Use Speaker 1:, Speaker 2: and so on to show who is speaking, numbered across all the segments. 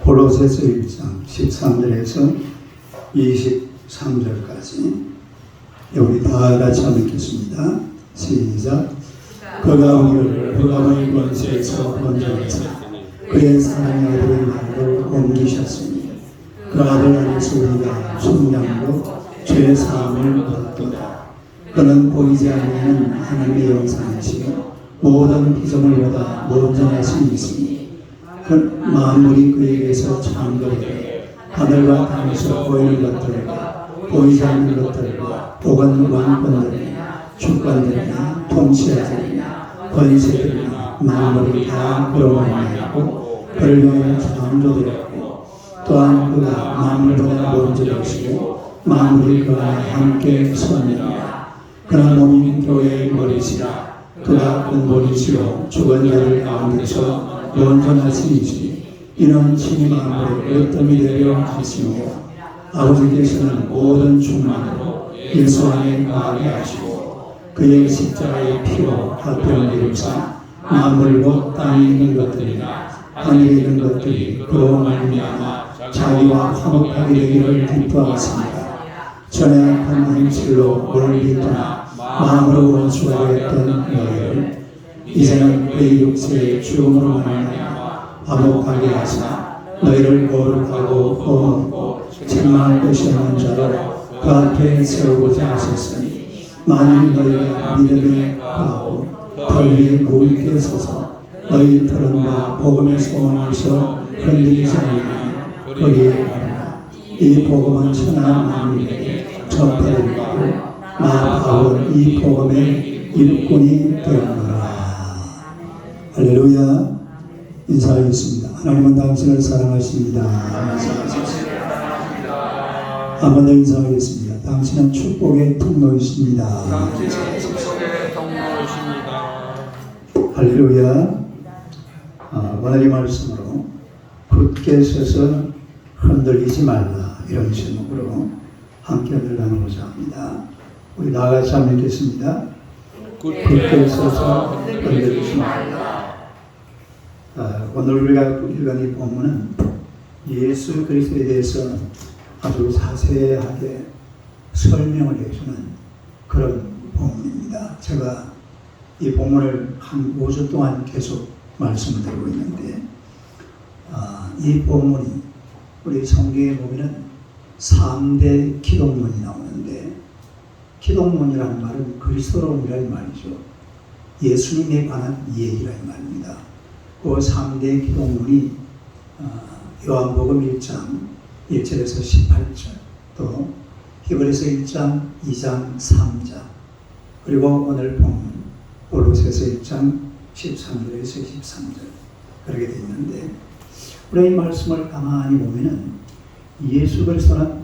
Speaker 1: 골로새서 1장 13절에서 23절까지 우리 다 같이 한번 읽겠습니다. 시작. 그가 우리를 흑암의 권세에서 건져내사 그의 사랑의 아들의 날로 옮기셨으니 그 아들 안에서 우리가 속량으로 죄 사함을 얻었도다. 그는 보이지 않는 하나님의 영상이시고 모든 피조물보다 먼저 나신 이시니 그 만물이 그에게서 창조되되 하늘과 땅에서 보이는 것들과 보이지 않는 것들과 혹은 왕권들이나 주권들이나 통치자들이나 권세들이나 만물이 다 그로 말미암고 그를 위하여 창조되었고 또한 그가 만물보다 먼저 되시고 만물이 그와 함께 섰느니라. 그는 몸인 교회의 머리시라. 그가 큰 머리시요 죽은 자들 가운데서 먼저 나시니시 이는 친히 만물의 으뜸이 되려 하시며 아버지께서는 모든 충만으로 예수 안에 거하게 하시고 그의 십자가의 피로 화평을 이루사 만물 곧 땅에 있는 것들이나 하늘에 있는 것들이 그로 말미암아 자기와 화목하게 되기를 기뻐하십니다. 전에 악한 행실로 오늘 비떠나 마음으로 원수가 되었던 너희를 이제는 그의 육체의 죽음으로 말미암아 화목하게 하사 너희를 거룩하고 허무하고 책망할 것이 없는 자로 그 앞에 세우고자 하셨으니 만일 너희가 믿음에 거하고 털 위에 무익게 서서 너희 털은과 복음의 소원에서 흔들리지 않으면 거기에 가라. 이 복음은 천하 만민에게 전파되고 나 바울 이 복음의 일꾼이 되었노라. 할렐루야. 인사하겠습니다. 하나님은 당신을 사랑하십니다. 한 번 더 인사하겠습니다. 당신은 축복의 통로이십니다. 할렐루야. 오늘의 말씀으로 굳게 서서 흔들리지 말라 이런 제목으로 함께 나누고자 합니다. 우리 나아가서 한번 읽겠습니다. 굳게 서서 흔들리지 말라. 오늘 우리가 읽은 이 본문은 예수 그리스도에 대해서 아주 자세하게 설명을 해주는 그런 본문입니다. 제가 이 본문을 한 5주 동안 계속 말씀을 드리고 있는데 이 본문이 우리 성경에 보면 3대 기독문이 나오는데 기독문이라는 말은 그리스도론이라는 말이죠. 예수님에 관한 얘기라는 말입니다. 그 3대 기독문이 요한복음 1장 1절에서 18절 또 히브리서 1장 2장 3장 그리고 오늘 본문 골로새서 1장 13절에서 23절 그렇게 되어 있는데 우리 이 말씀을 가만히 보면은 예수 그리스도는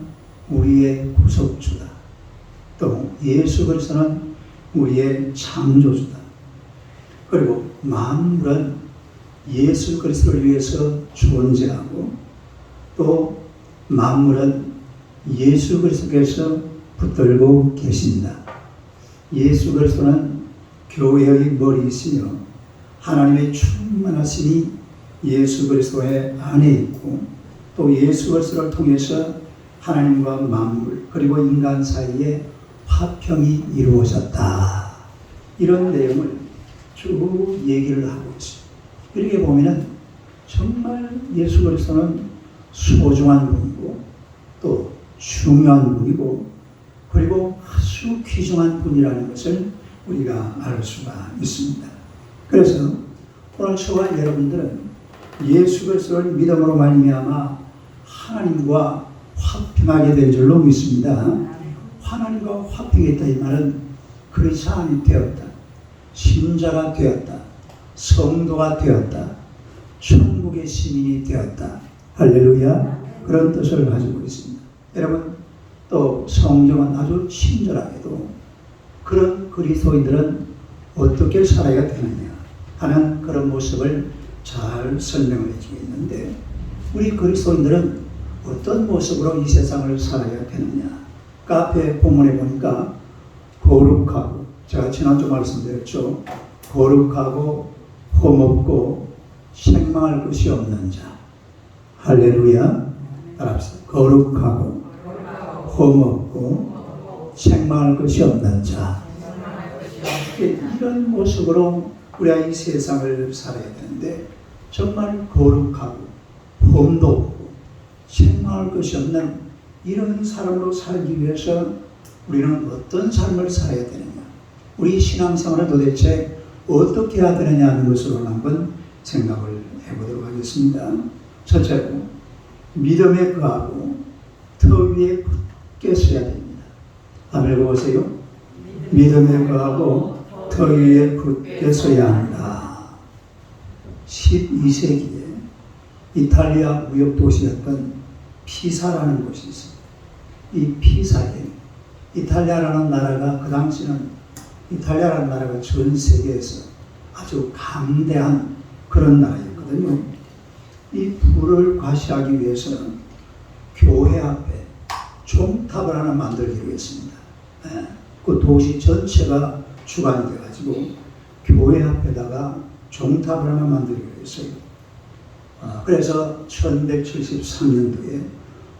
Speaker 1: 우리의 구속주다. 또 예수 그리스도는 우리의 창조주다. 그리고 만물은 예수 그리스도를 위해서 존재하고 또 만물은 예수 그리스도께서 붙들고 계신다. 예수 그리스도는 교회의 머리이시며 하나님의 충만하심이 예수 그리스도의 안에 있고 또 예수 그리스도를 통해서 하나님과 만물 그리고 인간 사이에 화평이 이루어졌다. 이런 내용을 쭉 얘기를 하고 있습니다. 이렇게 보면은 정말 예수 그리스도는 소중한 분이고 또 중요한 분이고 그리고 아주 귀중한 분이라는 것을 우리가 알 수가 있습니다. 그래서 오늘 저와 여러분들은 예수 그리스도를 믿음으로 말미암아 하나님과 화평하게 된 줄로 믿습니다. 하나님과 화평했다 이 말은 그리스도인이 되었다, 신자가 되었다, 성도가 되었다, 천국의 시민이 되었다. 할렐루야. 그런 뜻을 가지고 있습니다. 여러분 또 성경은 아주 친절하게도 그런 그리스도인들은 어떻게 살아야 되느냐 하는 그런 모습을 잘 설명을 해주고 있는데 우리 그리스도인들은 어떤 모습으로 이 세상을 살아야 되느냐. 그 앞에 본문에 보니까 거룩하고 제가 지난주 말씀드렸죠. 거룩하고 험없고 책망할 것이 없는 자. 할렐루야. 따라합시다. 거룩하고 험없고 책망할 것이 없는 자. 이런 모습으로 우리가 이 세상을 살아야 되는데 정말 거룩하고 험도 없고 책망할 것이 없는 이런 사람으로 살기 위해서 우리는 어떤 삶을 살아야 되느냐, 우리 신앙생활을 도대체 어떻게 해야 되느냐 하는 것으로 한번 생각을 해보도록 하겠습니다. 첫째로 믿음에 거하고 터 위에 굳게 서야 됩니다. 한번 읽어보세요. 믿음에 거하고 터 위에 굳게 서야 한다. 12세기에 이탈리아 무역 도시였던 피사라는 곳이 있습니다. 이 피사에 이탈리아라는 나라가 그 당시는 이탈리아라는 나라가 전 세계에서 아주 강대한 그런 나라였거든요. 이 부를 과시하기 위해서는 교회 앞에 종탑을 하나 만들기로 했습니다. 그 도시 전체가 주관이 돼가지고 교회 앞에다가 종탑을 하나 만들기로 했어요. 그래서 1173년도에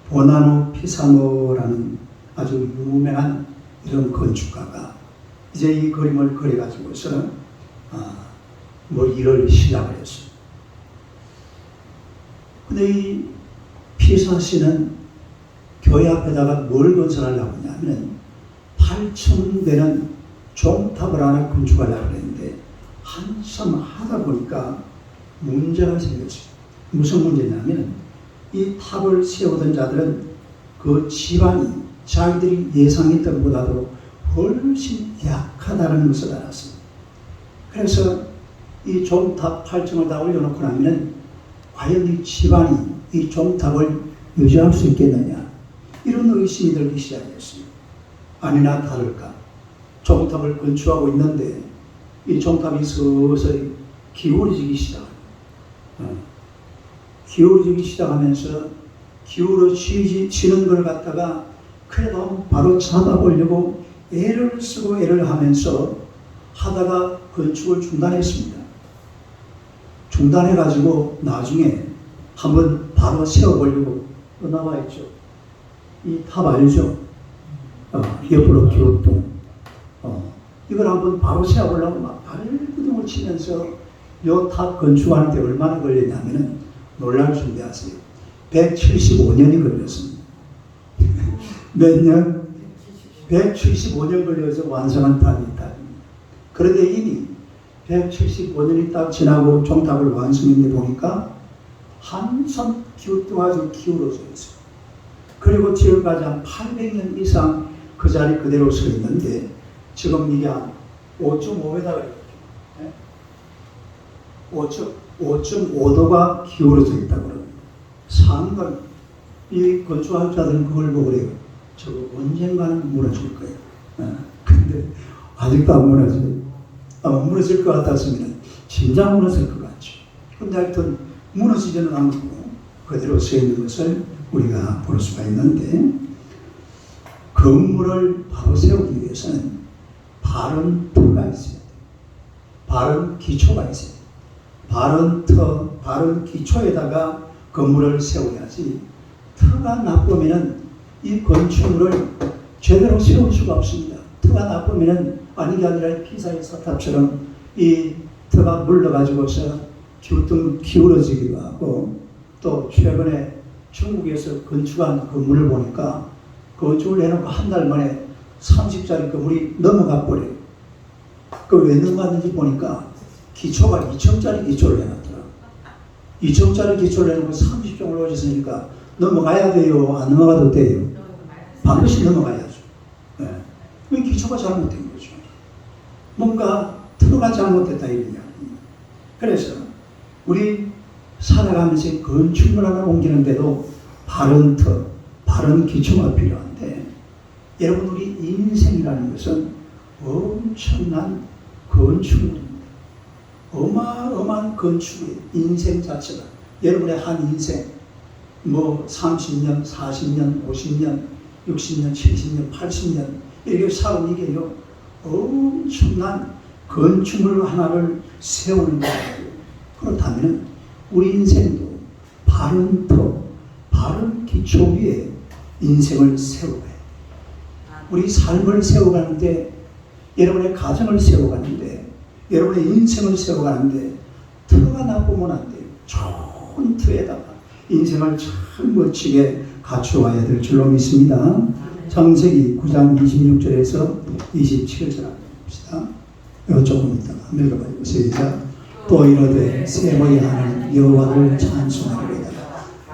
Speaker 1: 보나노 피사노라는 아주 유명한 이런 건축가가 이제 이 그림을 그려가지고서 일을 시작을 했어요. 근데 이 피사시는 교회 앞에다가 뭘 건설하려고 하냐면 8층 되는 종탑을 하나 건축하려고 했는데 한참 하다 보니까 문제가 생겼어요. 무슨 문제냐면 이 탑을 세우던 자들은 그 집안이 자기들이 예상했던 것보다도 훨씬 약하다는 것을 알았습니다. 그래서 이 종탑 8층을 다 올려놓고 나면 과연 이 집안이 이 종탑을 유지할 수 있겠느냐, 이런 의심이 들기 시작했습니다. 아니나 다를까 종탑을 건축하고 있는데 이 종탑이 서서히 기울어지기 시작하면서 기울어지는 걸 갖다가 그래도 바로 잡아보려고 애를 쓰고 애를 하면서 하다가 건축을 중단했습니다. 중단해가지고 나중에 한번 바로 세워보려고 또 나와있죠. 이 탑 알죠? 옆으로 기울동. 이걸 한번 바로 세워보려고 막 발구동을 치면서 이 탑 건축하는데 얼마나 걸렸냐면은 놀랄 준비하세요. 175년이 걸렸습니다. 몇 년? 175년 걸려서 완성한 탑이 있다. 그런데 이미 175년이 딱 지나고 종탑을 완성했는데 보니까 한참 기울어져 있어요. 그리고 지금까지 한 800년 이상 그 자리 그대로 서 있는데 지금 이게 한 5.5m가 이렇게 5.5도가 기울어져 있다고 그럽니다. 상당 이 건축학자들은 그걸 보고 그래요. 저거 언젠가는 무너질 거예요. 근데 아직도 안 무너져요. 아마 무너질 것 같았으면 진짜 무너질 것 같죠. 근데 하여튼 무너지지는 않고 그대로 서 있는 것을 우리가 볼 수가 있는데, 건물을 바로 세우기 위해서는 바른 터가 있어야 돼요. 바른 기초가 있어야 돼요. 바른 터, 바른 기초에다가 건물을 세워야지, 터가 나쁘면 이 건축물을 제대로 세울 수가 없습니다. 터가 나쁘면 아닌 게 아니라 피사의 사탑처럼 이 터가 물러가지고서 기울어지기도 하고, 또 최근에 중국에서 건축한 건물을 보니까 건축을 해놓고 한 달 만에 30짜리 건물이 넘어가 버려요. 그 왜 넘어갔는지 보니까 기초가 2층짜리 기초를 해놨더라. 2층짜리 기초를 해놓고 30층 올라오셨으니까 넘어가야 돼요? 안 넘어가도 돼요? 반드시 넘어가야죠. 네. 왜 기초가 잘못된 거죠? 뭔가 터가 잘못됐다 이러냐. 그래서 우리 살아가면서 건축물 하나 옮기는데도 바른 터, 바른 기초가 필요한데, 여러분 우리 인생이라는 것은 엄청난 건축물입니다. 어마어마한 건축이에요. 인생 자체가. 여러분의 한 인생, 30년, 40년, 50년, 60년, 70년, 80년 이렇게 살은 이게요, 엄청난 건축물 하나를 세우는 거예요. 그렇다면 우리 인생도 바른 터, 기초 위에 인생을 세워가요. 우리 삶을 세워가는데, 여러분의 가정을 세워가는데, 여러분의 인생을 세워가는데 터가 나쁘면 안 돼요. 좋은 터에다가 인생을 참 멋지게 갖추어야 될 줄로 믿습니다. 창세기 9장 26절에서 27절 한번 봅시다. 이거 조금 이따가 한번 읽어봐요. 시작. 또 이르되 셈의 하나님 여호와를 찬송하리로다.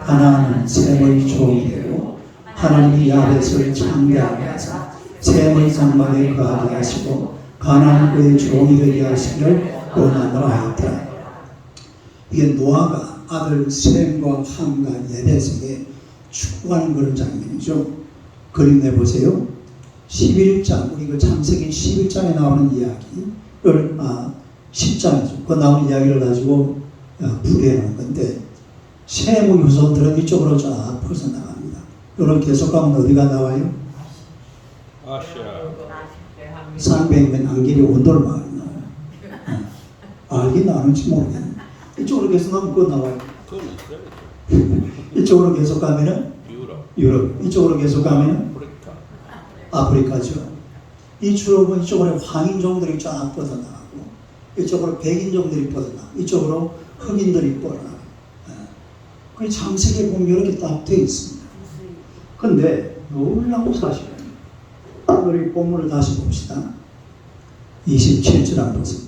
Speaker 1: 가나안은 셈의 종이 되고 하나님이 야벳을 창대하게 하사 셈의 장막에 거하게 하시고 가나안은 그의 종이 되게 하시기를 원하노라 하였더라. 이게 노아가 아들 셈과 함과 야벳에게 축복하는 그런 장면이죠. 그림 내보세요. 11장, 우리 그 창세기 11장에 나오는 이야기를, 10장이죠. 그 나오는 이야기를 가지고 부리해 놓은 건데, 셈의 후손들은 이쪽으로 쫙 퍼져나갑니다. 이런 계속 가면 어디가 나와요?
Speaker 2: 아시아.
Speaker 1: 산배면 안길이 온돌 마을이 나와요. 알긴 아는지 모르겠네. 이쪽으로 계속 가면 그거 나와요. 이쪽으로 계속 가면은 유럽. 이쪽으로 계속 가면은 아프리카죠. 이 유럽은 이쪽으로 황인종들이 쫙 뻗어나가고, 이쪽으로 백인종들이 뻗어나가고, 이쪽으로 흑인들이 뻗어나가고. 그 창세기에 보면 이렇게 딱 되어 있습니다. 근데 놀라운 사실은, 우리 본문을 다시 봅시다. 27절 한번 보세요.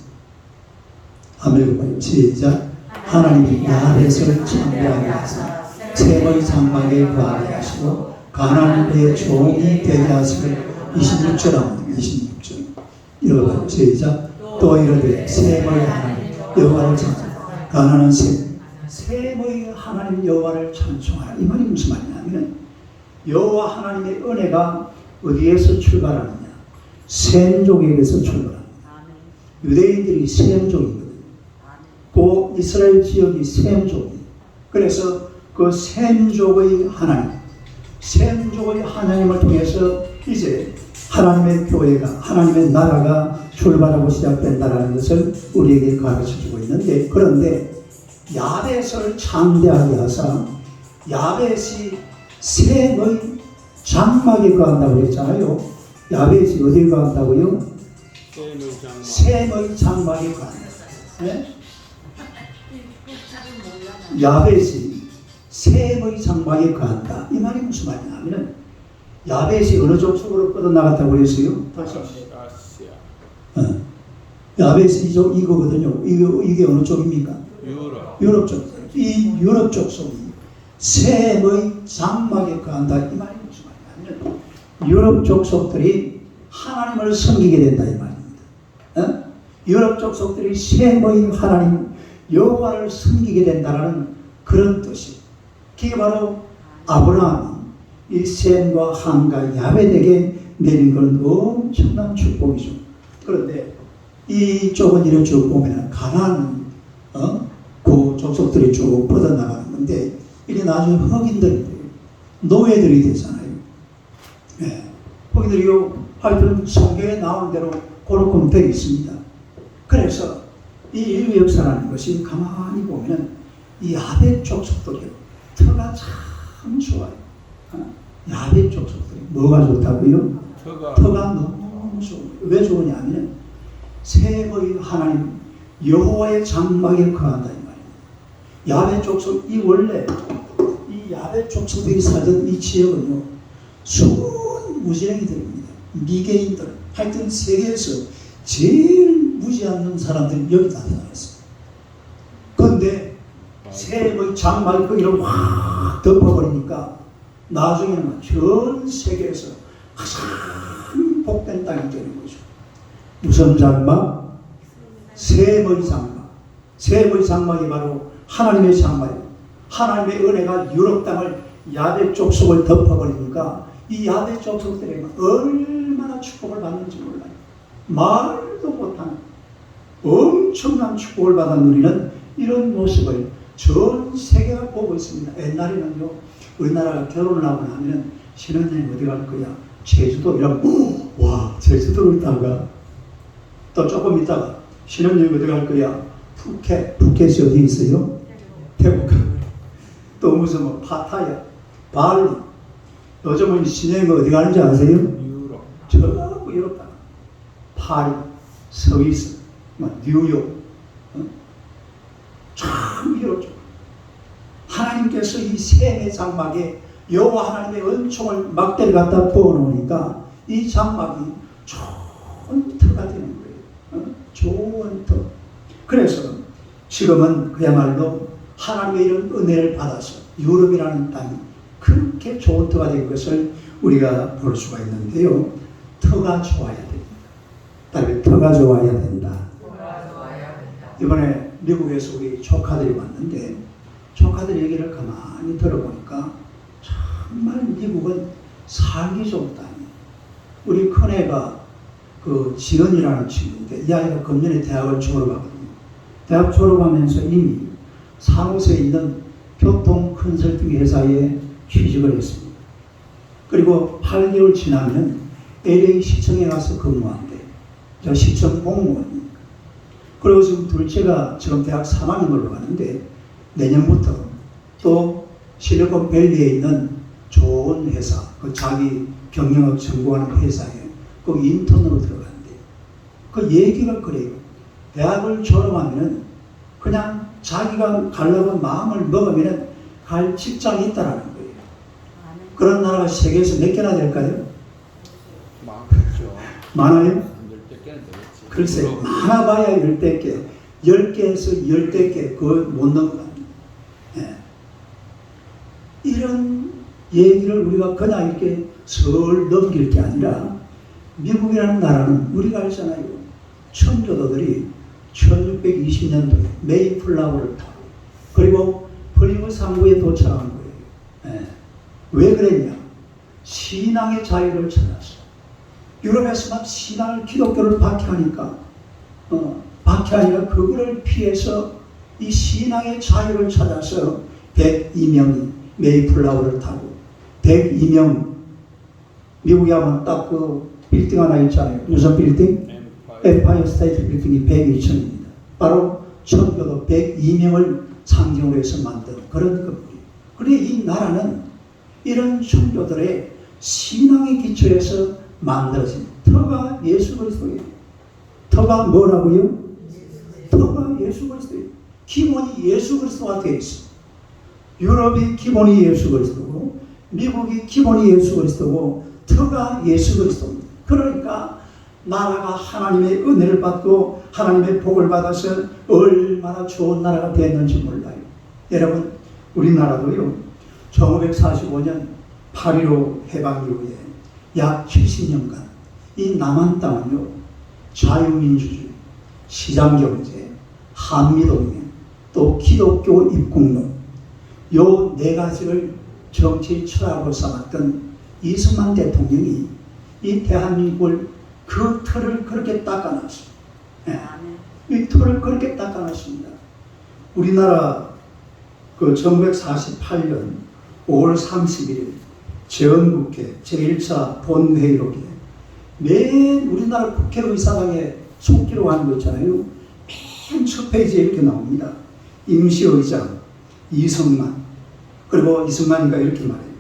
Speaker 1: 한번 읽어봐요. 시작. 하나님이 야벳을 창대하게 하사 셈의 장막에 거하게 하시고 가나안은 그의 종이 되게 하시기를. 26절 한번 26절 읽어봐요. 시작. 또 이르되 셈의 하나님 여호와를 찬송하라. 가나안은 셈의 하나님 여호와를 찬송하라. 이 말이 무슨 말이냐면, 여호와 하나님의 은혜가 어디에서 출발하느냐? 셈족에게서 출발합니다. 유대인들이 셈족이거든요. 그 이스라엘 지역이 셈족이에요. 그래서 그 셈족의 하나님, 셈족의 하나님을 통해서 이제 하나님의 교회가, 하나님의 나라가 출발하고 시작된다는 것을 우리에게 가르쳐주고 있는데, 그런데 야벳을 창대하게 하사, 야벳이 셈의 장막에 거한다고 했잖아요. 야벳이 어디에 거한다고요? 셈의 장막에 거한다. 네? 야벳이 셈의 장막에 거한다. 이 말이 무슨 말이냐면, 야벳이 어느 족속으로 뻗어나갔다고 그랬어요? 다시 야벳이 이거거든요. 이게 어느 쪽입니까? 유럽 쪽. 이 유럽 족속이 셈의 장막에 거한다. 이 말이 무슨 말이냐면, 유럽 족속들이 하나님을 섬기게 된다 이 말입니다. 유럽 족속들이 셈의 하나님 여호와를 섬기게 된다라는 그런 뜻이. 그게 바로 아브라함이 이 셈과 함과 야벳에게 내린 그런 엄청난 축복이죠. 그런데 이쪽은 이렇게 쭉 보면 가나안은 그 족속들이 쭉 뻗어나가는 건데, 이게 나중에 흑인들이 노예들이 되잖아요. 네. 흑인들이요, 하여튼 성경에 나온 대로 그렇게 되어 있습니다. 그래서 이 인류 역사라는 것이 가만히 보면 이 야벳 족속들이요, 터가 참 좋아요. 야벳 족속들이 뭐가 좋다고요? 터가 너무 좋아요. 왜 좋으냐면 셈의 하나님 여호와의 장막에 거한다 이 말입니다. 야벳 족속, 이 원래 이 야벳 족속들이 살던 이 지역은요, 수많은 무지랭이들입니다. 미개인들, 하여튼 세계에서 제일 무지 않는 사람들이 여기 다 살았어요. 그런데 셈의 장막이 거기를 확 덮어버리니까 나중에는 전 세계에서 가장 복된 땅이 되는 거죠. 무슨 장막? 셈의 장막. 셈의 장막이 바로 하나님의 장막이에요. 하나님의 은혜가 유럽 땅을 야벳 족속을 덮어버리니까 이 야벳 족속들이 얼마나 축복을 받는지 몰라요. 말도 못하는 엄청난 축복을 받아 누리는 이런 모습을 전 세계가 보고 있습니다. 옛날에는요, 우리나라가 결혼을 하고 나면 신혼여행 어디 갈 거야? 제주도 이러면 와, 제주도를 있다가 또 조금 있다가 신혼여행 어디 갈 거야? 푸켓이 어디 있어요? 태국. 또 무슨 파타야. 발리. 요즘은 신여행 어디 가는지 아세요?
Speaker 2: 유럽.
Speaker 1: 전부 유럽 가. 파리, 스위스, 뉴욕, 참 유럽 쪽. 하나님께서 이 샘의 장막에 여호와 하나님의 은총을 막대를 갖다 부어놓으니까 이 장막이 좋은 터가 되는 거예요. 좋은 터. 그래서 지금은 그야말로 하나님의 이런 은혜를 받아서 유럽이라는 땅이 그렇게 좋은 터가 된 것을 우리가 볼 수가 있는데요. 터가 좋아야 됩니다. 다음에 터가 좋아야 된다. 이번에 미국에서 우리 조카들이 왔는데 조카들 얘기를 가만히 들어보니까 정말 미국은 살기 좋은 땅이에요. 우리 큰애가 그 지연이라는 친구인데 이 아이가 금년에 대학을 졸업하거든요. 대학 졸업하면서 이미 산호세에 있는 교통 컨설팅 회사에 취직을 했습니다. 그리고 8개월 지나면 LA 시청에 가서 근무한대. 저 시청 공무원이니까. 그리고 지금 둘째가 지금 대학 3학년으로 가는데 내년부터 또 실리콘밸리에 있는 좋은 회사, 그 자기 경영학 전공하는 회사에 거기 인턴으로 들어간대. 그 얘기가 그래요. 대학을 졸업하면은 그냥 자기가 가려고 마음을 먹으면은 갈 직장이 있다라는 거예요. 그런 나라가 세계에서 몇 개나 될까요?
Speaker 2: 많죠.
Speaker 1: 많아요?
Speaker 2: 10개 개는 되겠지.
Speaker 1: 글쎄, 많아봐야 10대 개. 10개에서 10대 개, 그거 못 넘어갑니다. 예. 이런 얘기를 우리가 그냥 이렇게 슬 넘길 게 아니라 미국이라는 나라는 우리가 알잖아요. 천교도들이 1620년도에 메이플라워를 타고 그리고 플리무스 항구에 도착한 거예요. 예. 왜 그랬냐? 신앙의 자유를 찾았어. 유럽에서만 신앙을 기독교를 박해하니까 박해하니까 그거를 피해서 이 신앙의 자유를 찾아서 102명이 메이플라워를 타고 102명 미국에 하면 딱 그 빌딩 하나 있잖아요. 무슨 빌딩? 엠파이어 스테이트 빌딩이 102층입니다. 바로 천교도 102명을 상징으로 해서 만든 그런 건물이에요. 그런데 이 나라는 이런 천교들의 신앙의 기초에서 만들어진 터가 예수 그리스도예요. 터가 뭐라고요? 터가 예수 그리스도예요. 기본이 예수 그리스도가 되어 있어요. 유럽이 기본이 예수 그리스도고 미국이 기본이 예수 그리스도고 터가 예수 그리스도입니다. 그러니까 나라가 하나님의 은혜를 받고 하나님의 복을 받아서 얼마나 좋은 나라가 됐는지 몰라요. 여러분 우리나라도요 1945년 8.15 해방 이후에 약 70년간 이 남한 땅은요 자유민주주의, 시장경제, 한미동맹, 또 기독교 입국론 요 네 가지를 정치 철학으로 삼았던 이승만 대통령이 이 대한민국을 그 틀을 그렇게 닦아놨어요. 네. 이 틀을 그렇게 닦아놨습니다. 우리나라 그 1948년 5월 31일 제헌국회 제1차 본회의록에 맨 우리나라 국회의사당에 속기로 하는 거 있잖아요. 맨 첫 페이지에 이렇게 나옵니다. 임시의장 이승만. 그리고 이승만이가 이렇게 말해요.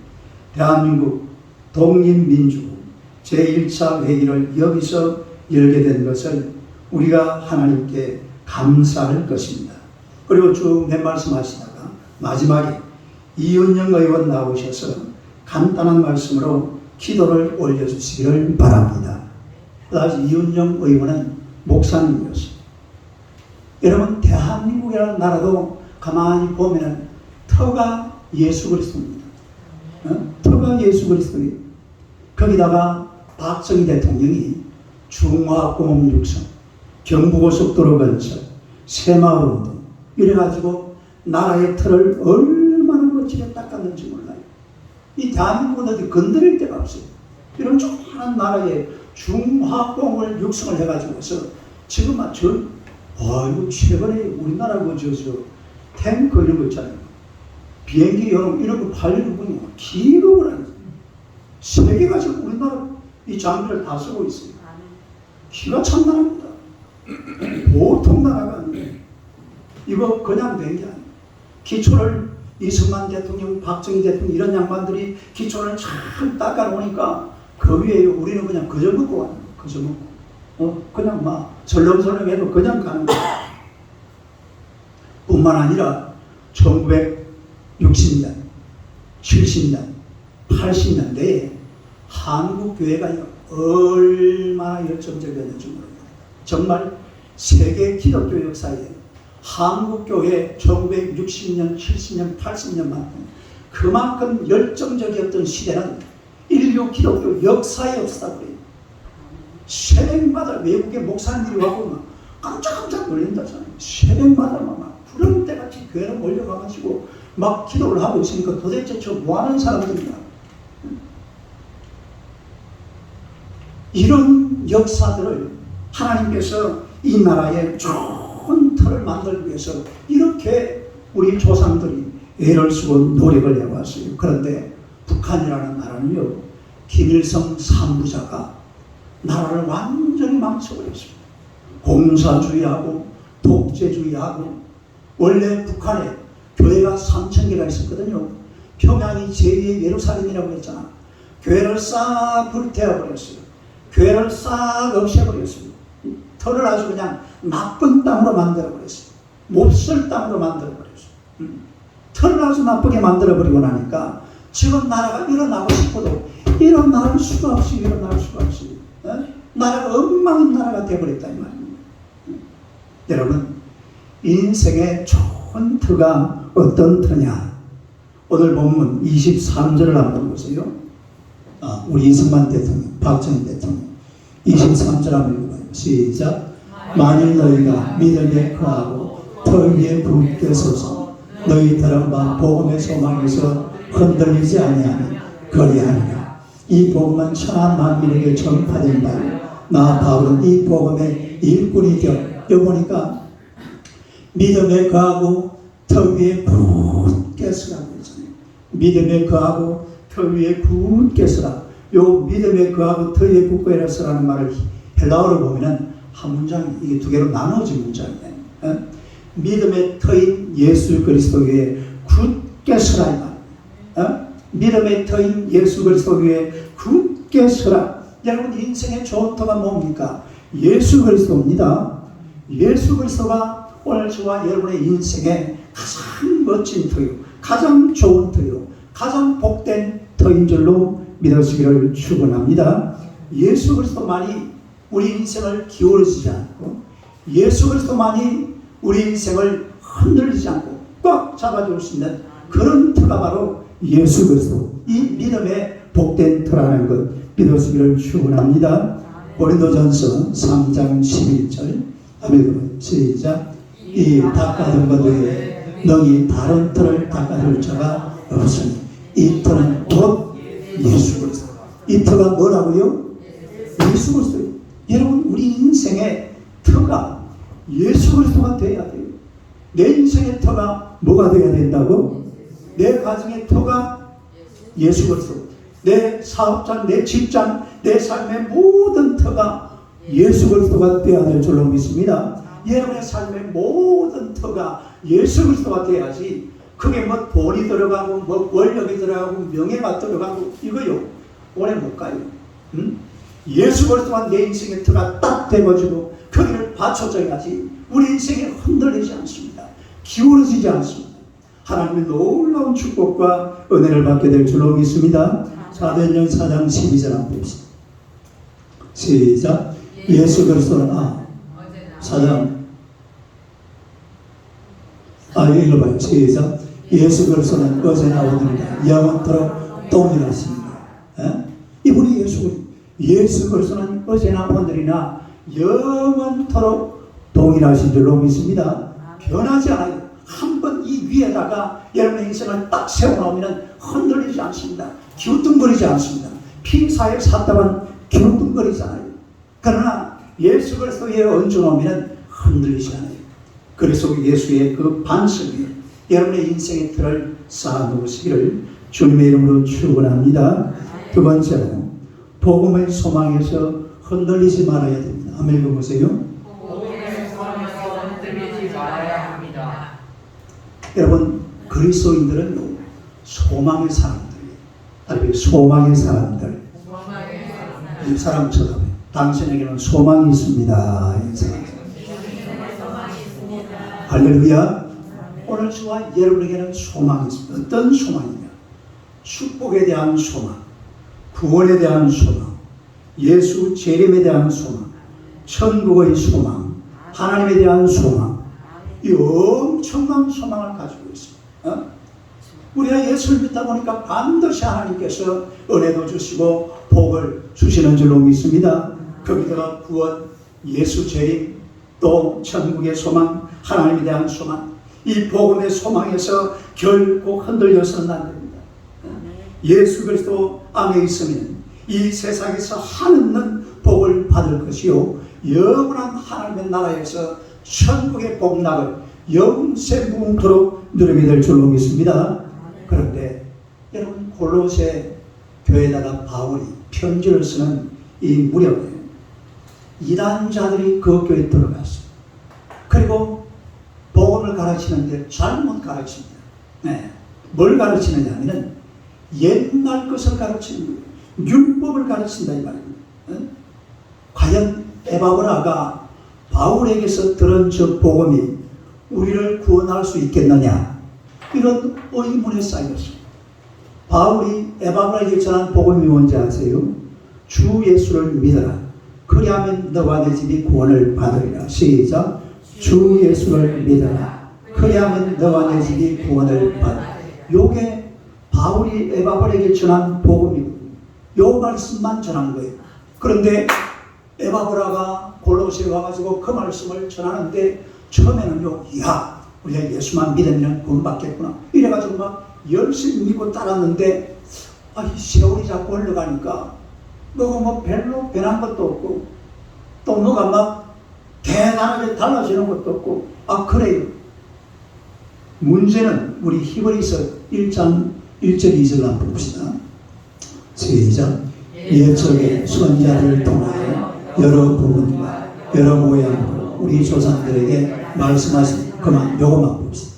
Speaker 1: 대한민국 독립민주국 제1차 회의를 여기서 열게 된 것을 우리가 하나님께 감사할 것입니다. 그리고 쭉 몇 말씀 하시다가 마지막에 이은영 의원 나오셔서 간단한 말씀으로 기도를 올려주시기를 바랍니다. 그다음 이은영 의원은 목사님이었어요. 여러분 대한민국이라는 나라도 가만히 보면 터가 예수 그리스도입니다. 터가 예수 그리스도예요. 거기다가 박정희 대통령이 중화공업 육성, 경부고속도로 건설, 새마을운동 이래가지고 나라의 틀을 얼마나 멋지게 닦았는지 몰라요. 이 대한민국은 어디 건드릴 데가 없어요. 이런 조그마한 나라에 중화공을 육성을 해가지고서 지금 이거 최근에 우리나라 탱크 이런 거 있잖아요. 비행기 여러 이런 거 팔리는 분이 기겁을 하는 거예요. 세계가 지금 우리나라 이 장비를 다 쓰고 있어요. 기가 찬 나라입니다. 보통 나라가 아니에요. 이거 그냥 된 게 아니에요. 기초를 이승만 대통령, 박정희 대통령 이런 양반들이 기초를 잘 닦아놓으니까 그 위에 우리는 그냥 그저 먹고 가는 거야. 그저 먹고. 그냥 막 설렁설렁해도 그냥 가는 거야. 뿐만 아니라 1960년, 70년, 80년대에 한국교회가 얼마나 열정적이었는지 모릅니다. 정말 세계 기독교 역사에 한국교회 1960년, 70년, 80년만큼 그만큼 열정적이었던 시대는 인류 기독교 역사에 없었다고 그래요. 새벽마다 외국의 목사님들이 와고 막 깜짝깜짝 놀란다잖아요. 새벽마다 막 구름대같이 교회로 몰려가가지고 막 기도를 하고 있으니까 도대체 저 뭐하는 사람들이냐. 이런 역사들을 하나님께서 이 나라에 좋은 틀을 만들기 위해서 이렇게 우리 조상들이 애를 쓰고 노력을 해왔어요. 그런데 북한이라는 나라는요, 김일성 3부자가 나라를 완전히 망쳐버렸습니다. 공사주의하고 독재주의하고. 원래 북한에 교회가 3,000개가 있었거든요. 평양이 제2의 예루살렘이라고 했잖아. 교회를 싹 불태워버렸어요. 교회를 싹 없애버렸어요. 털을 아주 그냥 나쁜 땅으로 만들어버렸어요. 몹쓸 땅으로 만들어버렸어요. 털을 아주 나쁘게 만들어버리고 나니까 지금 나라가 일어나고 싶어도 일어날 수가 없이 일어날 수가 없어요. 나라가 엉망인 나라가 되어버렸다 이 말입니다. 여러분, 인생의 좋은 터가 어떤 터냐? 오늘 본문 23절을 한번 보세요. 우리 이승만 대통령, 박정희 대통령 23절 한번 읽어봐요. 시작. 만일 너희가 믿음에 거하고 터 위에 굳게 서서 너희들은 바 복음의 소망에서 흔들리지 아니하니 거리하니라. 이 복음은 천하 만민에게 전파된 바요. 나 바울은 이 복음의 일꾼이 되어. 여기 보니까 믿음에 거하고 터 위에 굳게 서라고 했잖아요. 믿음에 거하고 터 위에 굳게 서라. 요 믿음에 거하고 터 위에 굳게 서라는 말을 헬라어로 보면은 한 문장, 이게 두 개로 나눠진 문장이에요. 믿음의 터인 예수 그리스도 위에 굳게 서라 이 말. 믿음의 터인 예수 그리스도 위에 굳게 서라. 여러분, 인생의 좋은 터가 뭡니까? 예수 그리스도입니다. 예수 그리스도가 오늘 저와 여러분의 인생에 가장 멋진 터요, 가장 좋은 터요, 가장 복된 터인 줄로 믿으시기를 축원합니다. 예수 그리스도만이 우리 인생을 기울이지 않고, 예수 그리스도만이 우리 인생을 흔들리지 않고 꽉 잡아줄 수 있는 그런 터가 바로 예수 그리스도, 이 믿음의 복된 터라는 것 믿으시기를 축원합니다. 고린도전서 3장 11절 아멘. 시작. 이 닦아둔 것 외에 너희 다른 터를 닦아둘 자가 없으니 이 터는 곧 예수 그리스도. 이 터가 뭐라고요? 예수 그리스도. 여러분, 우리 인생의 터가 예수 그리스도가 되어야 돼요. 내 인생의 터가 뭐가 되어야 된다고? 내 가정의 터가 예수 그리스도. 내 사업장, 내 직장, 내 삶의 모든 터가 예수 그리스도가 되어야 될 줄로 믿습니다. 여러분의 삶의 모든 터가 예수 그리스도가 돼야지, 그게 뭐 돈이 들어가고 뭐 권력이 들어가고 명예가 들어가고 이거요 오래 못 가요. 예수 그리스도가 내 인생의 터가 딱 돼가지고 거기를 받쳐줘야지 우리 인생이 흔들리지 않습니다. 기울어지지 않습니다. 하나님의 놀라운 축복과 은혜를 받게 될 줄로 믿습니다. 사도행전 4장 12절 한번 봅시다. 시작. 예수 그리스도는 4장 읽어봐요. 시작. 예수 그리스도는 어제나 오늘이나 영원토록 동일하십니다. 이분이 예수 그리스도는 어제나 오늘이나 영원토록 동일하신 줄로 믿습니다. 변하지 않아요. 한번 이 위에다가 여러분의 인생을 딱 세워놓으면 흔들리지 않습니다. 기우뚱거리지 않습니다. 핑사에 샀다만 기우뚱거리잖아요. 그러나 예수 그리스도에 얹어놓으면 흔들리지 않아요. 그래서 예수의 그 반석 위에 여러분의 인생의 틀을 쌓아놓으시기를 주님의 이름으로 축원합니다. 두 번째로 복음의 소망에서 흔들리지 말아야 됩니다. 한번 읽어보세요.
Speaker 3: 복음의 소망에서 흔들리지 말아야 합니다.
Speaker 1: 여러분, 그리스도인들은 소망의 사람들이에요. 다른 소망의 사람들. 이 사람 쳐다봐요. 당신에게는 소망이 있습니다. 이 사람. 할렐루야. 오늘 저와 여러분에게는 소망이 있습니다. 어떤 소망이냐? 축복에 대한 소망, 구원에 대한 소망, 예수 재림에 대한 소망, 천국의 소망, 하나님에 대한 소망, 이 엄청난 소망을 가지고 있습니다. 우리가 예수를 믿다 보니까 반드시 하나님께서 은혜도 주시고 복을 주시는 줄로 믿습니다. 거기다가 구원, 예수 재림, 또 천국의 소망, 하나님에 대한 소망, 이 복음의 소망에서 결코 흔들려서는 안 됩니다. 예수 그리스도 안에 있으면 이 세상에서 한없는 복을 받을 것이요 영원한 하나님의 나라에서 천국의 복락을 영생 무궁토록 누리게 될 줄로 믿습니다. 그런데 여러분, 골로새 교회에다가 바울이 편지를 쓰는 이 무렵에 이단자들이 그 교회에 들어갔어요. 그리고 복음을 가르치는데 잘못 가르칩니다. 네. 뭘 가르치느냐 하면 옛날 것을 가르치는 거예요. 율법을 가르친다 이 말입니다. 과연 에바브라가 바울에게서 들은 저 복음이 우리를 구원할 수 있겠느냐, 이런 의문에 쌓였습니다. 바울이 에바브라에게 전한 복음이 뭔지 아세요? 주 예수를 믿어라. 그리하면 너와 내 집이 구원을 받으리라. 시작. 주 예수를 믿어라. 그리하면 너와 내 집이 구원을 받으리라. 요게 바울이 에바브라에게 전한 복음이거든요. 요 말씀만 전한 거예요. 그런데 에바브라가 골로새에 와가지고 그 말씀을 전하는데 처음에는요, 야, 우리가 예수만 믿으면 구원받겠구나 이래가지고 막 열심히 믿고 따랐는데 이 세월이 자꾸 흘러가니까 뭐가 뭐 별로 변한 것도 없고 또 뭐가 막 대단하게 달라지는 것도 없고 그래요. 문제는 우리 히브리서 1장 1절 2절 한번 봅시다. 시작. 옛적의 선지자를 통하여 여러 부분과 여러 모양으로 우리 조상들에게 말씀하신 그만 요것만 봅시다.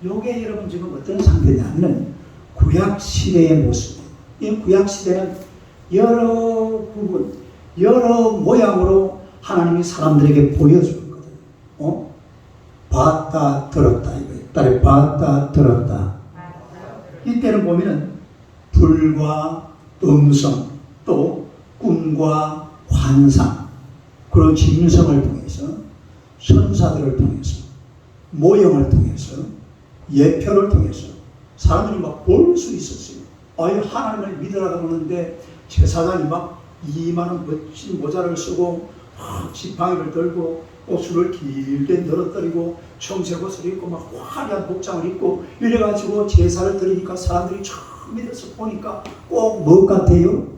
Speaker 1: 요게 여러분 지금 어떤 상태냐면 구약 시대의 모습. 이 구약 시대는 여러 부분, 여러 모양으로 하나님이 사람들에게 보여주거든요. 봤다 들었다 이거예요. 딸에 봤다 들었다. 이때는 보면은 불과 음성, 또 꿈과 환상, 그런 짐승을 통해서, 천사들을 통해서, 모형을 통해서, 예표를 통해서 사람들이 막 볼 수 있었어요. 하나님을 믿으라고 하는데 제사장이 막 이만한 멋진 모자를 쓰고 지팡이를 들고 옷을 길게 늘어뜨리고 청색옷을 입고 막 화려한 복장을 입고 이래가지고 제사를 드리니까 사람들이 처음 믿어서 보니까 꼭 뭐 같아요?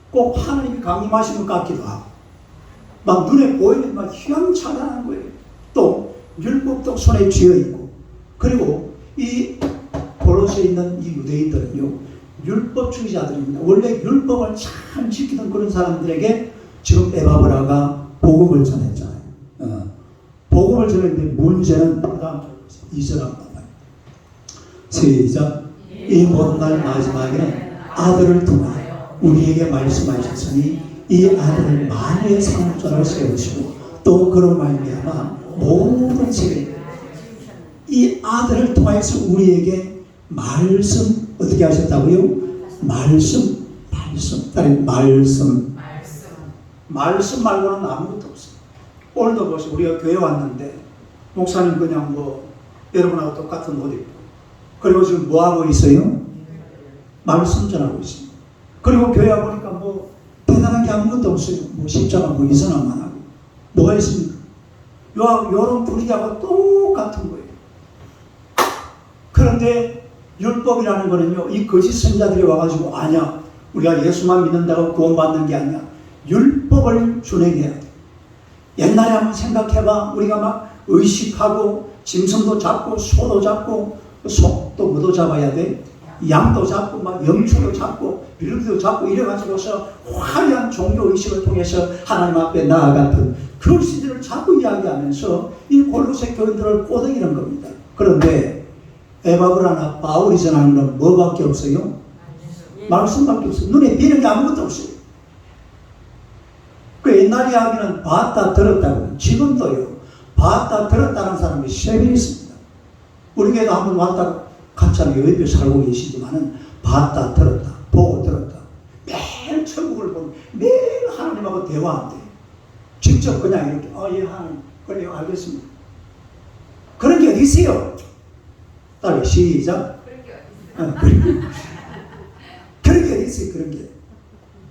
Speaker 1: 꼭 하나님이 강림하신 것 같기도 하고 막 눈에 보이는 막 휘황찬란한 거예요. 또 율법도 손에 쥐어있고, 그리고 이 골로새에 있는 이 유대인들은요 율법주의자들입니다. 원래 율법을 참 지키던 그런 사람들에게 지금 에바브라가 복음을 전했잖아요. 복음을 전했는데 문제는 다음 2절 한번 봐요. 시작. 이 모든 날 마지막에는 아들을 통하여 우리에게 말씀하셨으니 이 아들을 만유의 상속자로 세우시고 또 그런 말미암아 모든 세계 이 아들을 통해서 우리에게 말씀 어떻게 하셨다고요? 말씀 말씀 말고는 아무것도 없어요. 오늘도 보세요. 우리가 교회 왔는데 목사님 그냥 뭐 여러분하고 똑같은 옷 입고, 그리고 지금 뭐 하고 있어요? 말씀 전하고 있습니다. 그리고 교회 와 보니까 뭐 대단한 게 아무것도 없어요. 뭐 십자가 뭐 이선함만 하고 뭐가 있습니까? 요런 분위기하고 똑같은 거예요. 그런데 율법이라는 거는요, 이 거짓 선자들이 와가지고 아니야, 우리가 예수만 믿는다고 구원받는 게 아니야, 율법을 준행해야 돼. 옛날에 한번 생각해봐. 우리가 막 의식하고 짐승도 잡고 소도 잡고 또 뭐도 잡아야 돼? 양도 잡고 막 영주도 잡고 비둘기도 잡고 이래가지고서 화려한 종교의식을 통해서 하나님 앞에 나아갔던 그런 시대를 자꾸 이야기하면서 이 골로새 교인들을 꼬드기는 겁니다. 그런데 에바브라나 바울이 전하는 건 뭐밖에 없어요? 말씀밖에 없어요. 눈에 띄는 게 아무것도 없어요. 그 옛날 이야기는 봤다 들었다고. 지금도요. 봤다 들었다는 사람이 세명 있습니다. 우리 교회도 한번 왔다 갔잖아요. 옆에 살고 계시지만은 봤다 들었다 보고 들었다. 매일 천국을 보고 매일 하나님하고 대화한대. 직접 그냥 이렇게 예 하나님 그래요 알겠습니다. 그런 게 어디 있어요? 딸 시작. 그런 게 어디 있어요? 그런 게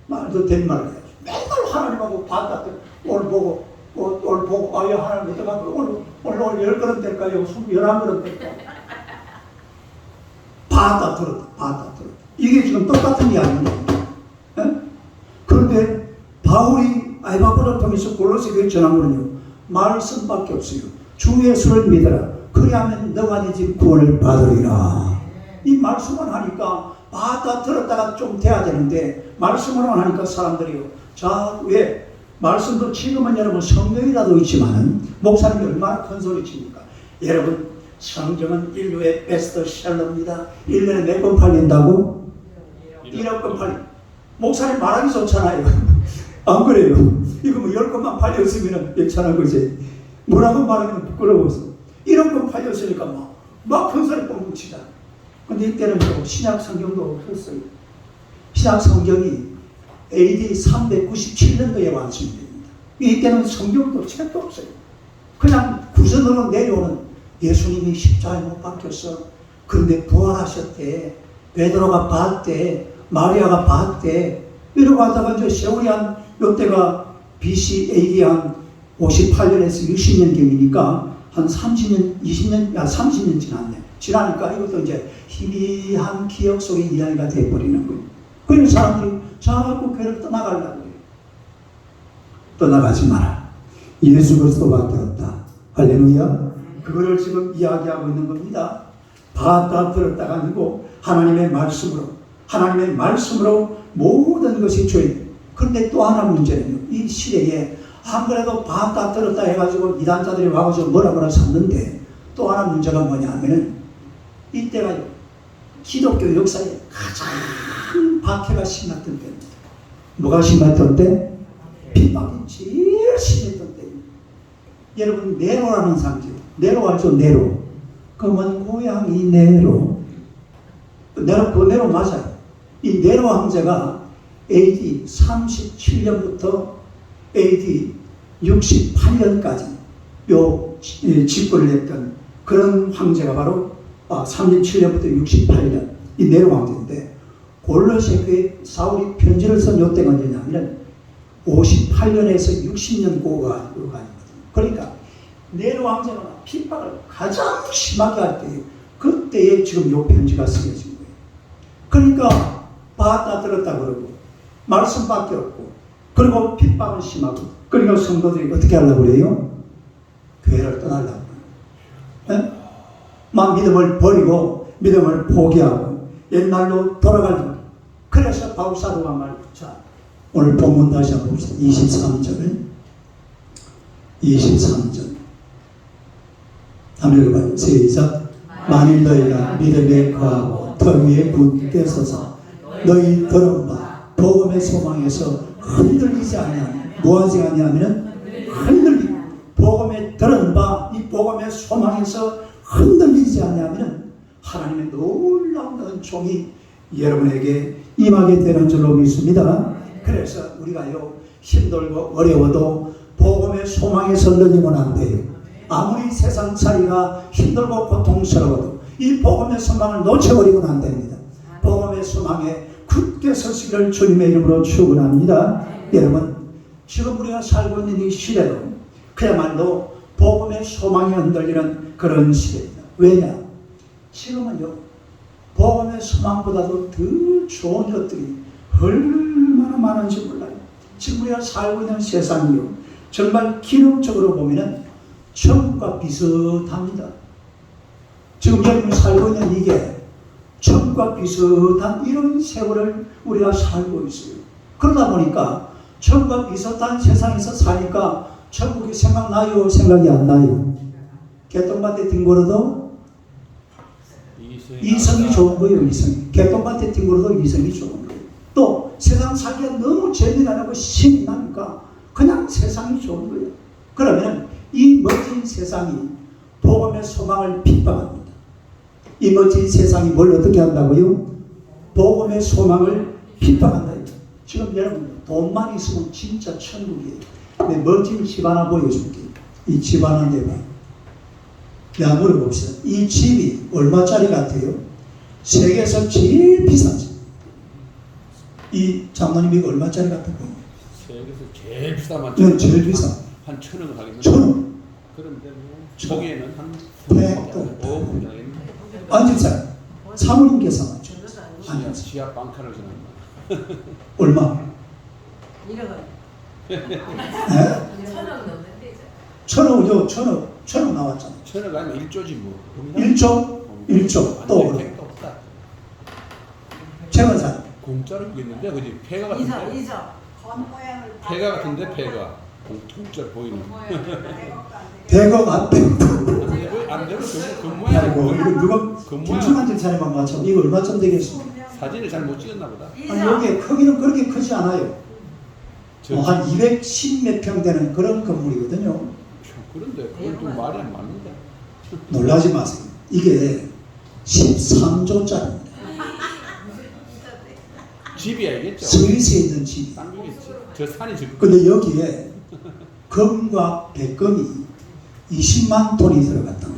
Speaker 1: 말도 된 말을 해야죠. 맨날 하나님하고 봤다 오늘 보고 오늘 보고 예 하나님 어떡하고 오늘 10그릇 될까요? 11그릇 될까요? 봤다 들었다 이게 지금 똑같은 게 아니에요. 그런데 바울이 에바브라를 통해서 골로새 교회 전한 거는요 말씀밖에 없어요. 주 예수를 믿어라. 그리하면 너가 네 집 구원을 받으리라. 이 말씀만 하니까 봤다 들었다가 좀 돼야 되는데 말씀으로만 하니까 사람들이요. 자, 왜? 말씀도 지금은 여러분 성경이라도 있지만은 목사님이 얼마나 큰 소리 칩니까? 여러분 성경은 인류의 베스트셀러입니다. 1년에 몇 권 팔린다고? 1억 권 팔린. 목사님 말하기 좋잖아요. 안 그래요? 이거 뭐 10권만 팔렸으면 괜찮은 거지. 뭐라고 말하면 부끄러워서. 1억 권 팔렸으니까 막 큰 소리 뻥뻥 치자. 근데 이때는 신약 성경도 없었어요. 신약 성경이 AD 397년도에 완성됩니다. 이때는 성경도 책도 없어요. 그냥 구전으로 내려오는 예수님이 십자가에 못 박혔어. 그런데 부활하셨대. 베드로가 봤대. 마리아가 봤대. 이러고 하다가 이제 세월이 한 요때가 BC AD 한 58년에서 60년경이니까 한 30년, 30년 지났네. 지나니까 이것도 이제 희미한 기억 속의 이야기가 돼버리는 거예요. 그래서 사람들이 자꾸 교회를 떠나가려고 해요. 떠나가지 마라. 예수 그리스도밖에 없다. 할렐루야. 그거를 지금 이야기하고 있는 겁니다. 봤다 들었다가 아니고 하나님의 말씀으로 모든 것이 주인. 그런데 또 하나 문제는요. 이 시대에 안 그래도 봤다 들었다 해가지고 이단자들이 와가지고 뭐라 샀는데 또 하나 문제가 뭐냐 하면은 이때가 기독교 역사에 가장 박해가 심했던 때입니다. 뭐가 심했던 때? 핍박이 제일 심했던 때입니다. 여러분 네로라는 상징. 네로 알죠? 네로. 검은 고양이 네로. 네로 맞아요. 이 네로 황제가 AD 37년부터 AD 68년까지 집권을 했던 그런 황제가 바로 37년부터 68년 이 네로 황제인데 골로새 교회 사울이 편지를 쓴 요때가 언제냐면 58년에서 60년 고가 아니거든요. 그러니까 네로 황제가 핍박을 가장 심하게 할 때 그때에 지금 요 편지가 쓰여진 거예요. 그러니까 봤다 들었다 그러고 말씀밖에 없고 그리고 핍박은 심하고 그러니까 성도들이 어떻게 하려고 그래요? 교회를 떠나려고 그래요. 막 믿음을 버리고 믿음을 포기하고 옛날로 돌아가려고. 그래서 바울사도가 말이죠. 자, 오늘 본문 다시 한번 봅시다. 23절 한번 읽어봐요. 시작. 만일 너희가 믿음에 거하고 터 위에 굳게 서서 너희 들은 바 복음의 소망에서 흔들리지 아니하면 뭐하지 아니하면 흔들리고 복음에 들은 바 이 복음의 소망에서 흔들리지 아니하면 하나님의 놀라운 은총이 여러분에게 임하게 되는 줄로 믿습니다. 그래서 우리가요 힘들고 어려워도 복음의 소망에서 흔들리면 안 돼요. 아무리 세상 살이가 힘들고 고통스러워도 이 복음의 소망을 놓쳐버리면 안 됩니다. 복음의 소망에 굳게 서시기를 주님의 이름으로 축원합니다. 여러분 지금 우리가 살고 있는 이 시대도 그야말로 복음의 소망이 흔들리는 그런 시대입니다. 왜냐? 지금은요 복음의 소망보다도 더 좋은 것들이 얼마나 많은지 몰라요. 지금 우리가 살고 있는 세상이요 정말 기능적으로 보면은 천국과 비슷합니다. 지금 여러분이 살고 있는 이게 천국과 비슷한 이런 세월을 우리가 살고 있어요. 그러다 보니까 천국과 비슷한 세상에서 사니까 천국이 생각나요? 생각이 안 나요? 개똥밭에 뒹굴어도 이성이 좋은 거예요. 이성이. 개똥밭에 뒹굴어도 이성이 좋은 거예요. 또 세상 살기가 너무 재미나고 신이 나니까 그냥 세상이 좋은 거예요. 그러면 이 멋진 세상이 복음의 소망을 핍박합니다. 이 멋진 세상이 뭘 어떻게 한다고요? 복음의 소망을 핍박한다. 지금 여러분 돈만 있으면 진짜 천국이에요. 내 멋진 집 하나 보여줄게. 이 집 하나 내봐. 야, 물어봅시다. 이 집이 얼마짜리 같아요? 세계에서 제일 비싼 집. 이 장모님 이거 얼마짜리 같아요?
Speaker 2: 세계에서 제일 비싸만.
Speaker 1: 네, 제일 비싸.
Speaker 2: 한 1,000원 하겠네.
Speaker 1: 1,000원.
Speaker 2: 그런데 뭐 거기에는 한
Speaker 1: 100도.
Speaker 2: 5억 정도.
Speaker 1: 앉으세요. 사모님께서 맞죠?
Speaker 2: 지하 빵카를 주는 거.
Speaker 1: 얼마?
Speaker 3: 1억원.
Speaker 1: 네?
Speaker 3: 1,000원 넘는데 이제.
Speaker 1: 1,000원, 1,000원 나왔잖아.
Speaker 2: 1,000원 아니면 1조지 뭐.
Speaker 1: 1조? 1조. 또 그래.
Speaker 2: 도 없다.
Speaker 1: 최근사.
Speaker 2: 공짜로 보겠는데 그지? 폐가 같은데.
Speaker 3: 이서.
Speaker 2: 폐가 같은데 폐가. 공짜로 보이는.
Speaker 1: 100억 안 100억.
Speaker 2: 안 되고 그
Speaker 1: 아이고,
Speaker 2: 모양.
Speaker 1: 이거 누가
Speaker 2: 그 모양.
Speaker 1: 김충환 집사님만 맞춰. 이거 얼마쯤 되겠어?
Speaker 2: 사진을 잘 못 찍었나 보다.
Speaker 1: 아니, 여기 크기는 그렇게 크지 않아요. 한 210몇 평 되는 그런 건물이거든요.
Speaker 2: 그런데 그건 좀 말이 안 맞는데.
Speaker 1: 놀라지 마세요. 이게 13조짜리입니다.
Speaker 2: 집이 알겠죠?
Speaker 1: 스위스에 있는 집이.
Speaker 2: 땅이겠지. 저 산이 지금.
Speaker 1: 근데 여기에 금과 백금이 20만 톤이 들어갔다.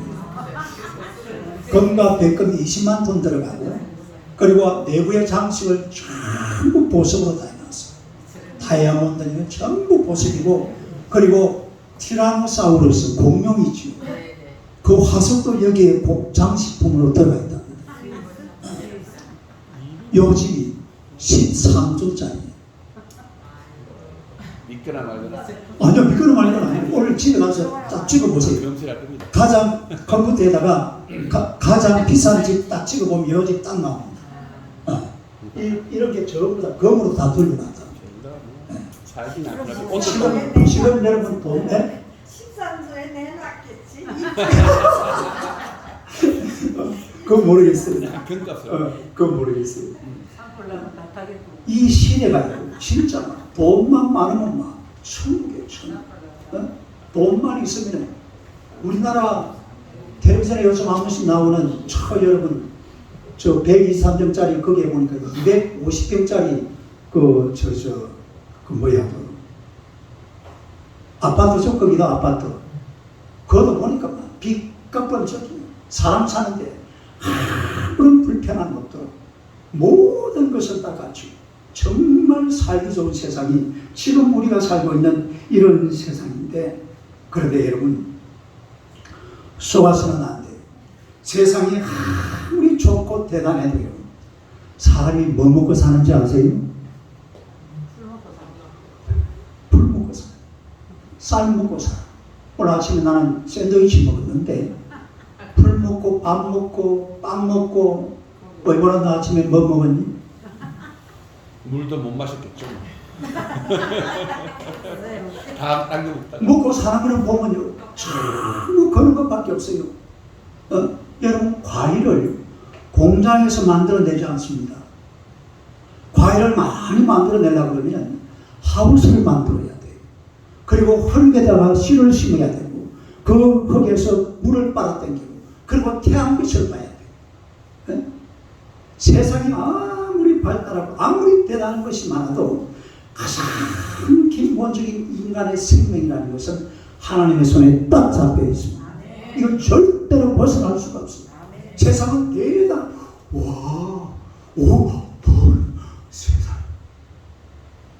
Speaker 1: 금과 백금이 20만 톤 들어가고, 그리고 내부의 장식을 전부 보석으로 다 해놨어요. 다이아몬드는 전부 보석이고, 그리고 티라노사우루스 공룡이죠. 그 화석도 여기에 장식품으로 들어가 있다. 요 집이 13조짜리.
Speaker 2: 믿거나 말거나.
Speaker 1: 아니요, 믿거나 말거나 아니에요. 오늘 집에 가서 딱 찍어보세요.
Speaker 2: 명세할 겁니다.
Speaker 1: 가장 컴퓨터에다가 가장 비싼 집 딱 찍어보면 요 집 딱 나옵니다. 이렇게 전부 다 검으로 다 돌려놨다.
Speaker 2: 살긴 안 하고.
Speaker 1: 지금 여러분 돈에
Speaker 3: 13조에 내놨겠지.
Speaker 1: 그건 모르겠어요.
Speaker 2: 금값을.
Speaker 1: 그건 모르겠어요.
Speaker 3: 산불나면 다 타겠고.
Speaker 1: 이 시대가요, 진짜 돈만 많으면 막 천국이에요, 천국. 돈만 있으면 우리나라 텔레비전에 요즘 한 번씩 나오는 여러분 저 123평짜리 거기에 보니까 250평짜리 그 뭐야 그 아파트죠. 거기도 아파트. 그것도 보니까 막 빚값번쩍이에요. 사람 사는데 아무런 불편한 것도 모든 것을 다 갖추고 정말 살기 좋은 세상이 지금 우리가 살고 있는 이런 세상인데, 그런데 여러분 속아서는 안 돼요. 세상이 아무리 좋고 대단해도요, 사람이 뭐 먹고 사는지 아세요? 불 먹고 살아요. 쌀 먹고 살아요. 오늘 아침에 나는 샌드위치 먹었는데 불 먹고 밥 먹고 빵 먹고, 이번에 너 아침에 뭐 먹었니?
Speaker 2: 물도 못 마셨겠죠. 다 당겨 먹다가.
Speaker 1: 먹고 사람을 보면요, 전부 그런 것밖에 없어요. 여러분, 과일을 공장에서 만들어내지 않습니다. 과일을 많이 만들어내려고 그러면 하우스를 만들어야 돼요. 그리고 흙에다가 씨를 심어야 되고, 그 흙에서 물을 빨아당기고, 그리고 태양빛을 봐야 돼요. 세상이 아무리 발달하고 아무리 대단한 것이 많아도 가장 기본적인 인간의 생명이라는 것은 하나님의 손에 딱 잡혀 있습니다. 이건 절대로 벗어날 수가 없습니다. 세상은 대단, 세상.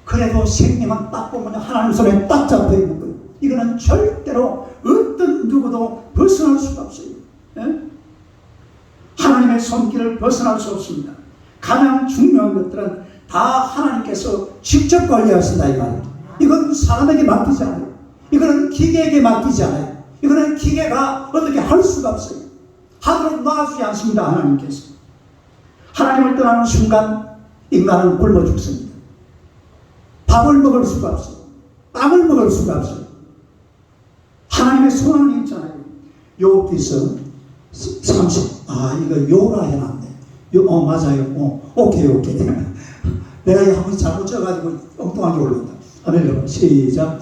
Speaker 1: 그래도 생명은 딱 보면 하나님 손에 딱 잡혀 있는 거예요. 이거는 절대로 어떤 누구도 벗어날 수가 없어요. 하나님의 손길을 벗어날 수 없습니다. 가장 중요한 것들은 다 하나님께서 직접 관리하신다 이 말이에요. 이건 사람에게 맡기지 않아요. 이거는 기계에게 맡기지 않아요. 이거는 기계가 어떻게 할 수가 없어요. 하도록 놔주지 않습니다. 하나님께서. 하나님을 떠나는 순간 인간은 굶어 죽습니다. 밥을 먹을 수가 없어요. 빵을 먹을 수가 없어요. 하나님의 소망이 있잖아요. 욥기서 아, 이거 요라 해놨네. 맞아요. 오케이. 내가 이거 한번 잘못 쪄가지고 엉뚱하게 올라온다. 하멜로 시작.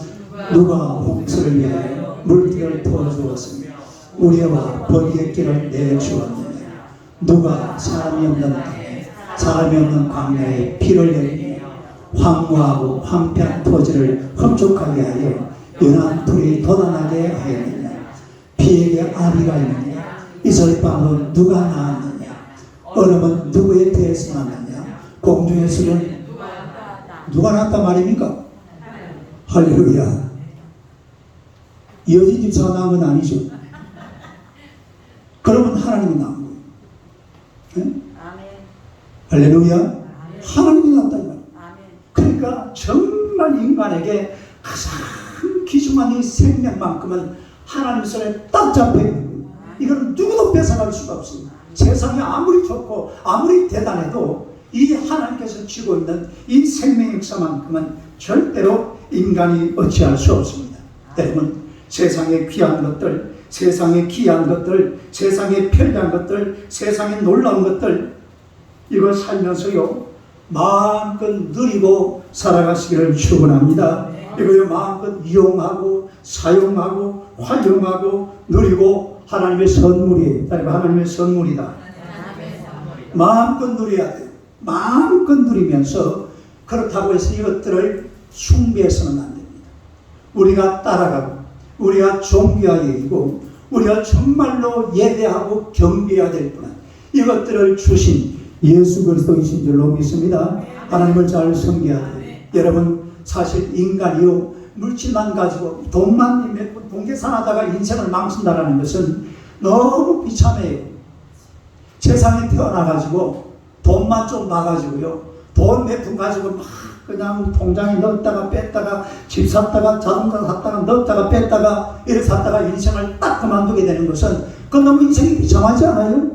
Speaker 1: 누가 홍수를 위하여 물길을 터주었으며 우리와 번개의 길을 내주었느냐. 누가 사람이 없는 땅에 사람이 없는 광야에 피를 내리며 황무하고 황폐한 토지를 흡족하게 하여 연한 풀이 돋아나게 하였느냐. 비에게 아비가 있느냐. 이슬빵은 누가 낳았느냐. 얼음은 누구에 대해서 낳느냐. 공중의 수는 누가 낳았단 말입니까? 할렐루야. 여진 집사가 낳은 건 아니죠. 그러면 하나님이 낳은 거예요. 네?
Speaker 3: 아멘.
Speaker 1: 할렐루야. 하나님이 낳았다 이 말이에요.
Speaker 3: 아멘.
Speaker 1: 그러니까 정말 인간에게 가장 귀중한 이 생명만큼은 하나님 손에 딱 잡혀 있는 거예요. 이건 누구도 뺏어갈 수가 없어요. 세상이 아무리 좋고 아무리 대단해도 이 하나님께서 쥐고 있는 이 생명의 역사만큼은 절대로 인간이 어찌할 수 없습니다. 여러분, 세상의 귀한 것들, 세상의 귀한 것들, 세상의 편리한 것들, 세상의 놀라운 것들, 이거 살면서요 마음껏 누리고 살아가시기를 축원합니다. 이거요 마음껏 이용하고 사용하고 활용하고 누리고 하나님의 선물이에요. 하나님의 선물이다. 마음껏 누려야 돼요. 마음껏 누리면서 그렇다고 해서 이것들을 숭배해서는 안 됩니다. 우리가 따라가고 우리가 존귀하게 여기고 우리가 정말로 예배하고 경배해야 될 분은 이것들을 주신 예수 그리스도이신 줄로 믿습니다. 하나님을 잘 섬겨야 돼요. 여러분, 사실 인간이요 물질만 가지고 돈만 돈 계산하다가 인생을 망친다는 것은 너무 비참해요. 세상에 태어나가지고 돈만 좀 봐가지고요 돈 몇 푼 가지고 막 그냥 통장에 넣었다가 뺐다가 집 샀다가 자동차 샀다가 넣었다가 뺐다가 이렇게 샀다가 인생을 딱 그만두게 되는 것은 그건 너무 인생이 비참하지 않아요?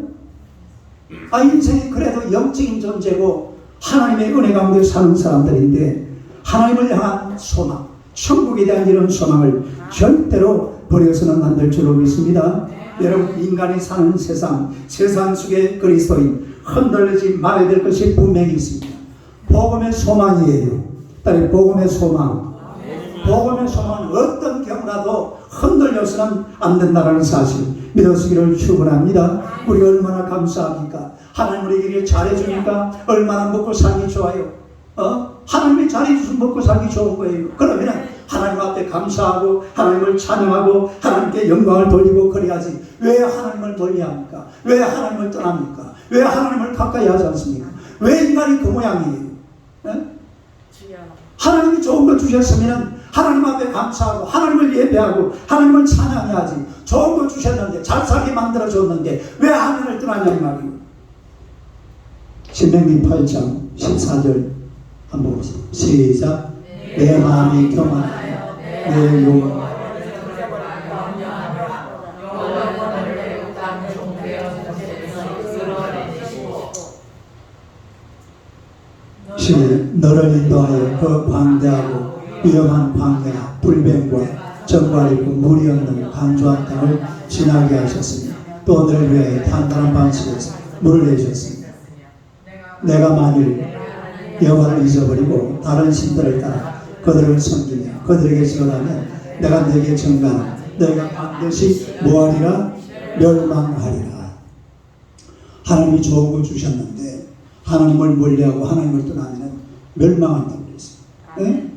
Speaker 1: 인생이 그래도 영적인 존재고 하나님의 은혜 가운데 사는 사람들인데 하나님을 향한 소망, 천국에 대한 이런 소망을 절대로 버려서는 안 될 줄로 믿습니다. 여러분, 인간이 사는 세상 속에 그리스도인 흔들리지 말아야 될 것이 분명히 있습니다. 복음의 소망이에요. 딸이 복음의 소망. 복음의 소망은 어떤 경우라도 흔들려서는 안 된다는 사실 믿으시기를 축원합니다. 우리가 얼마나 감사합니까? 하나님 우리에게 잘해주니까 얼마나 먹고 살기 좋아요. 하나님이 잘해주셔서 먹고 살기 좋은 거예요. 그러면 하나님 앞에 감사하고 하나님을 찬양하고 하나님께 영광을 돌리고 그래야지. 왜 하나님을 멀리합니까? 왜 하나님을 떠납니까? 왜 하나님을 가까이 하지 않습니까? 왜 인간이 그 모양이에요? 하나님이 좋은 거 주셨으면 하나님 앞에 감사하고 하나님을 예배하고 하나님을 찬양해야지. 좋은 거 주셨는데 잘 살게 만들어줬는데 왜 하나님을 떠나냐 이 말이에요. 신명기 8장 14절 한번 보세요. 시작. 내 마음이 교만하여 내 영혼 너를 인도하여 그 광대하고 위험한 광야 불뱀과 정갈이 있고 물이 없는 강조한 땅을 지나게 하셨으며 또 너를 위하여 단단한 방식에서 물을 내셨으며 내가 만일 여호와를 잊어버리고 다른 신들을 따라 그들을 섬기며 그들에게 절하면 내가 너에게 증거하는 너희가 반드시 뭐하리라? 멸망하리라. 하나님이 좋은 거 주셨는데 하나님을 멀리하고 하나님을 떠나면 멸망한다고 그랬어요. 네?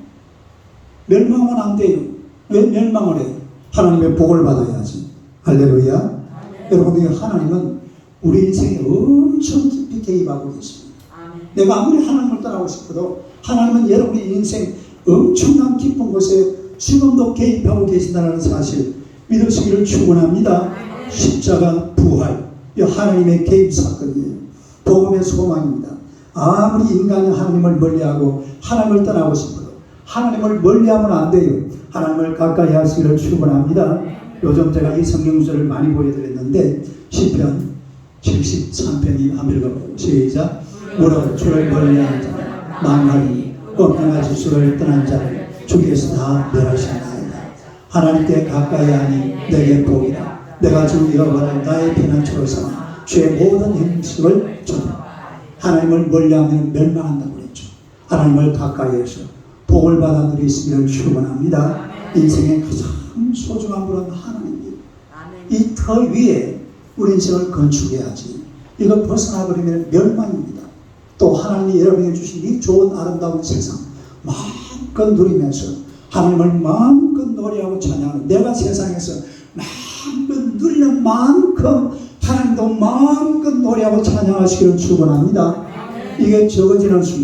Speaker 1: 멸망은 안 돼요. 왜 멸망을 해요? 하나님의 복을 받아야지. 할렐루야. 여러분들, 하나님은 우리 인생에 엄청 깊이 개입하고 계십니다. 내가 아무리 하나님을 떠나고 싶어도 하나님은 여러분의 인생 엄청난 깊은 곳에 지금도 개입하고 계신다는 사실 믿으시기를 축원합니다. 십자가 부활, 이 하나님의 개입 사건이에요. 복음의 소망입니다. 아무리 인간이 하나님을 멀리하고 하나님을 떠나고 싶어도 하나님을 멀리하면 안 돼요. 하나님을 가까이 하시기를 축원합니다. 요즘 제가 이 성경구절을 많이 보여드렸는데 시편 73편이 한번 읽어보고 시작. 무릇 주를 멀리하는 자는 망하리니 꼼짝하지 주를 떠난 자를 주께서 다 멸하신다이다. 하나님께 가까이 하니 내게 복이다. 내가 주 여호와를 나의 피난처로 삼아 죄의 모든 행식을 쫓아 하나님을 멀리하면 멸망한다고 그랬죠. 하나님을 가까이에서 복을 받아 누리시기를 축원합니다. 인생의 가장 소중한 분은 하나님입니다. 이 터 위에 우리 인생을 건축해야지. 이거 벗어나버리면 멸망입니다. 또 하나님이 여러분에게 주신 이 좋은 아름다운 세상 마음껏 누리면서 하나님을 마음껏 노래하고 찬양하는, 내가 세상에서 마음껏 누리는 만큼 하나님도 마음껏 노래하고 찬양하시기를 축원합니다. 이게 적어지는 순간